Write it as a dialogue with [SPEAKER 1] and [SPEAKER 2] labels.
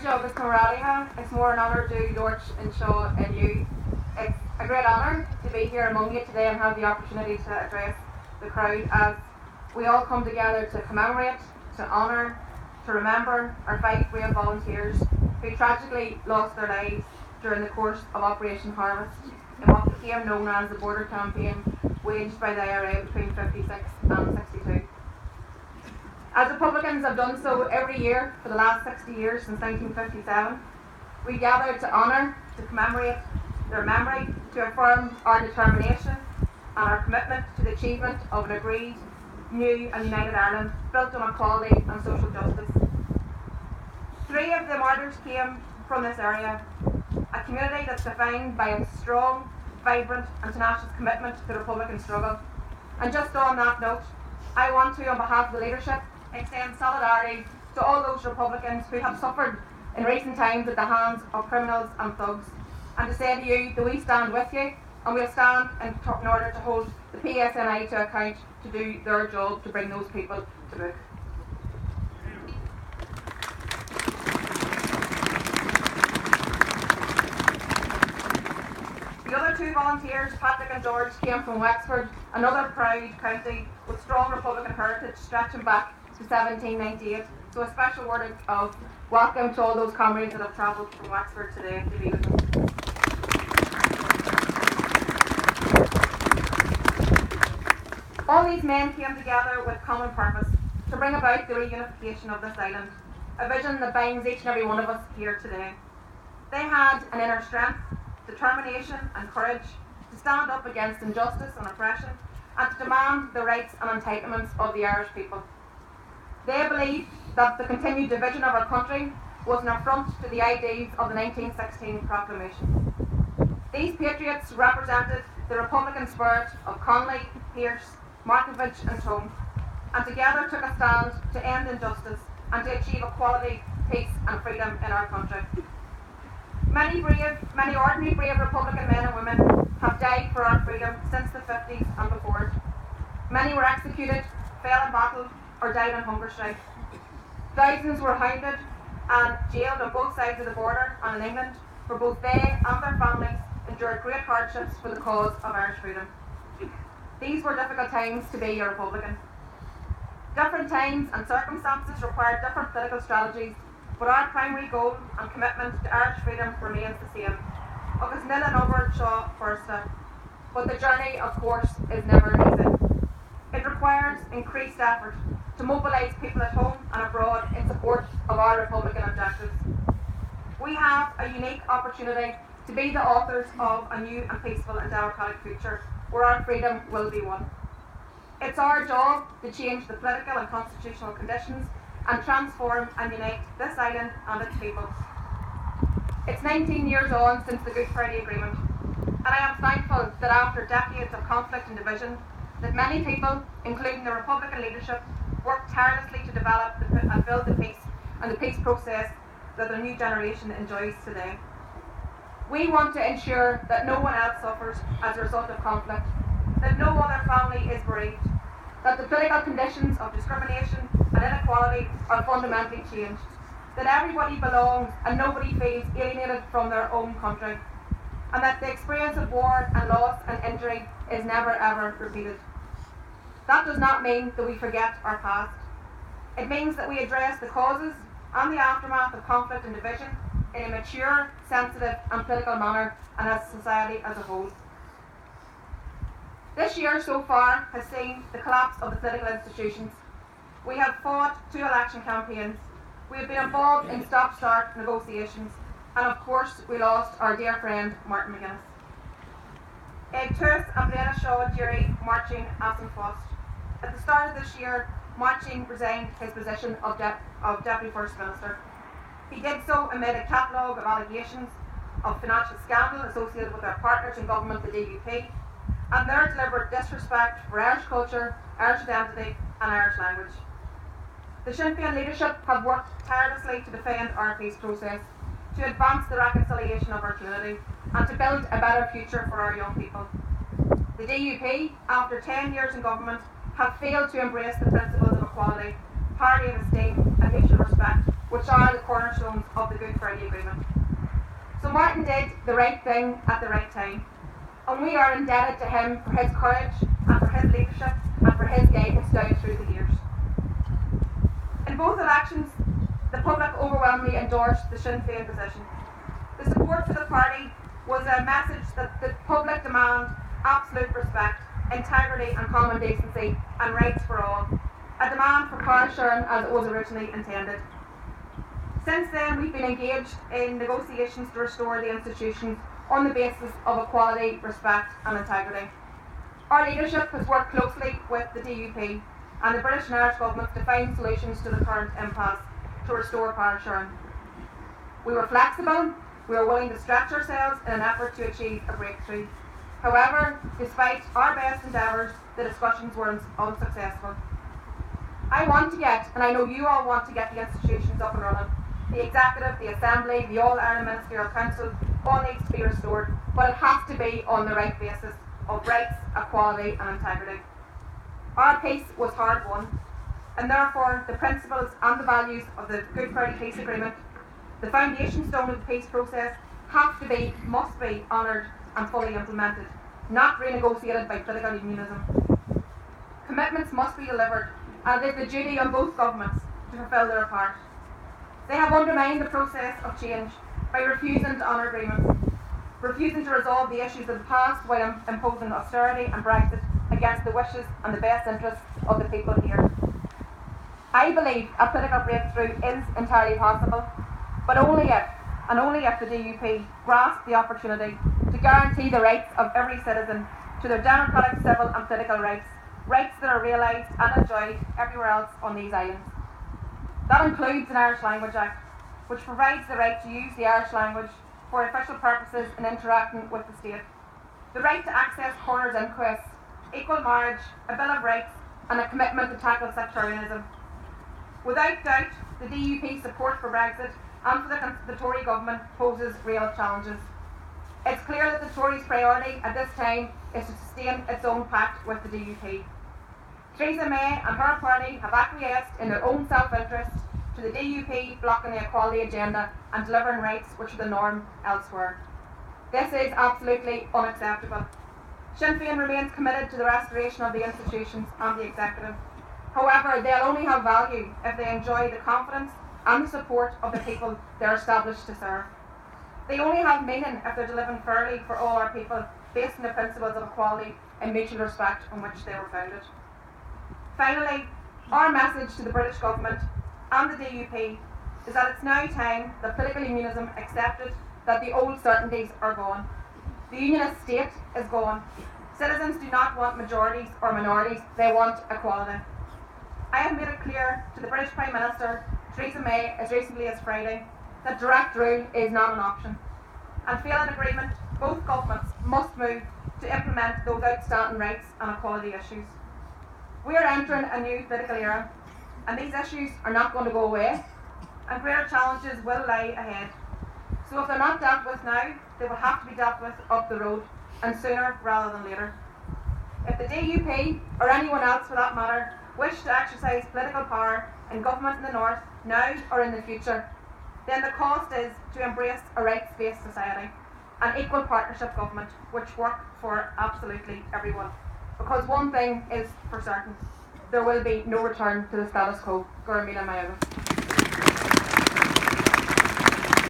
[SPEAKER 1] Bridge agus Camaradeha, it's more an honour to George and Shaw and you. It's a great honour to be here among you today and have the opportunity to address the crowd as we all come together to commemorate, to honour, to remember our 5 brave volunteers who tragically lost their lives during the course of Operation Harvest in what became known as the border campaign waged by the IRA between 56 and 62. As Republicans have done so every year for the last 60 years since 1957, we gather to honour, to commemorate their memory, to affirm our determination and our commitment to the achievement of an agreed, new and united Ireland built on equality and social justice. 3 of the martyrs came from this area, a community that's defined by its strong, vibrant and tenacious commitment to the Republican struggle. And just on that note, I want to, on behalf of the leadership, extend solidarity to all those Republicans who have suffered in recent times at the hands of criminals and thugs, and to say to you that we stand with you and we'll stand in order to hold the PSNI to account to do their job to bring those people to book. The other 2 volunteers, Patrick and George, came from Wexford, another proud county with strong Republican heritage stretching back to 1798. So a special word of welcome to all those comrades that have travelled from Wexford today to be with us. All these men came together with common purpose to bring about the reunification of this island, a vision that binds each and every one of us here today. They had an inner strength, determination and courage to stand up against injustice and oppression and to demand the rights and entitlements of the Irish people. They believed that the continued division of our country was an affront to the ideals of the 1916 proclamation. These patriots represented the Republican spirit of Connolly, Pearse, Markovich and Tone, and together took a stand to end injustice and to achieve equality, peace and freedom in our country. Many ordinary brave Republican men and women have died for our freedom since the 50s and before. Many were executed, fell in battle or died on hunger strike. Thousands were hounded and jailed on both sides of the border and in England, for both they and their families endured great hardships for the cause of Irish freedom. These were difficult times to be a Republican. Different times and circumstances required different political strategies, but our primary goal and commitment to Irish freedom remains the same. Agus nil an over Shaw firsta, but the journey, of course, is never easy. It requires increased effort to mobilise people at home and abroad in support of our Republican objectives. We have a unique opportunity to be the authors of a new and peaceful and democratic future where our freedom will be won. It's our job to change the political and constitutional conditions and transform and unite this island and its people. It's 19 years on since the Good Friday Agreement, and I am thankful that after decades of conflict and division, that many people, including the Republican leadership, worked tirelessly to develop and build the peace and the peace process that the new generation enjoys today. We want to ensure that no one else suffers as a result of conflict, that no other family is bereaved, that the political conditions of discrimination and inequality are fundamentally changed, that everybody belongs and nobody feels alienated from their own country, and that the experience of war and loss and injury is never ever repeated. That does not mean that we forget our past. It means that we address the causes and the aftermath of conflict and division in a mature, sensitive and political manner and as a society as a whole. This year so far has seen the collapse of the political institutions. We have fought 2 election campaigns. We have been involved in stop-start negotiations, and of course we lost our dear friend Martin McGuinness. Ag Tuas and Blaine Shaw Jury marching as in Fost. At the start of this year, Marching resigned his position of Deputy First Minister. He did so amid a catalogue of allegations of financial scandal associated with their partners in government, the DUP, and their deliberate disrespect for Irish culture, Irish identity and Irish language. The Sinn Féin leadership have worked tirelessly to defend our peace process, to advance the reconciliation of our community and to build a better future for our young people. The DUP, after 10 years in government, have failed to embrace the principles of equality, parity of esteem and mutual respect which are the cornerstones of the Good Friday Agreement. So Martin did the right thing at the right time, and we are indebted to him for his courage and for his leadership and for his guidance down through the years. In both elections, the public overwhelmingly endorsed the Sinn Féin position. The support for the party was a message that the public demand absolute respect, integrity and common decency and rights for all, a demand for power sharing as it was originally intended. Since then, we've been engaged in negotiations to restore the institutions on the basis of equality, respect and integrity. Our leadership has worked closely with the DUP and the British and Irish governments to find solutions to the current impasse to restore power sharing. We were flexible, we were willing to stretch ourselves in an effort to achieve a breakthrough. However, despite our best endeavours, the discussions were unsuccessful. I want to get, and I know you all want to get the institutions up and running. The Executive, the Assembly, the All-Ireland Ministerial Council, all needs to be restored, but it has to be on the right basis of rights, equality and integrity. Our peace was hard won, and therefore the principles and the values of the Good Friday Peace Agreement, the foundation stone of the peace process, must be honoured and fully implemented, not renegotiated by political unionism. Commitments must be delivered, and it is the duty on both governments to fulfil their part. They have undermined the process of change by refusing to honour agreements, refusing to resolve the issues of the past while imposing austerity and Brexit against the wishes and the best interests of the people here. I believe a political breakthrough is entirely possible, but only if the DUP grasp the opportunity to guarantee the rights of every citizen to their democratic, civil and political rights, rights that are realised and enjoyed everywhere else on these islands. That includes an Irish Language Act, which provides the right to use the Irish language for official purposes in interacting with the state, the right to access coroner's inquests, equal marriage, a Bill of Rights and a commitment to tackle sectarianism. Without doubt, the DUP support for Brexit and for the Tory government poses real challenges. It's clear that the Tories' priority at this time is to sustain its own pact with the DUP. Theresa May and her party have acquiesced in their own self-interest to the DUP blocking the equality agenda and delivering rights which are the norm elsewhere. This is absolutely unacceptable. Sinn Féin remains committed to the restoration of the institutions and the executive. However, they'll only have value if they enjoy the confidence and the support of the people they're established to serve. They only have meaning if they're delivered fairly for all our people based on the principles of equality and mutual respect on which they were founded. Finally, our message to the British government and the DUP is that it's now time that political unionism accepted that the old certainties are gone. The unionist state is gone. Citizens do not want majorities or minorities, they want equality. I have made it clear to the British Prime Minister, Theresa May, as recently as Friday, that direct rule is not an option. And failing agreement, both governments must move to implement those outstanding rights and equality issues. We are entering a new political era, and these issues are not going to go away, and greater challenges will lie ahead. So if they're not dealt with now, they will have to be dealt with up the road, and sooner rather than later. If the DUP, or anyone else for that matter, wish to exercise political power in government in the north, now or in the future, then the cost is to embrace a rights-based society, an equal partnership government which work for absolutely everyone. Because one thing is for certain, there will be no return to the status quo. Gurmila Mayaga.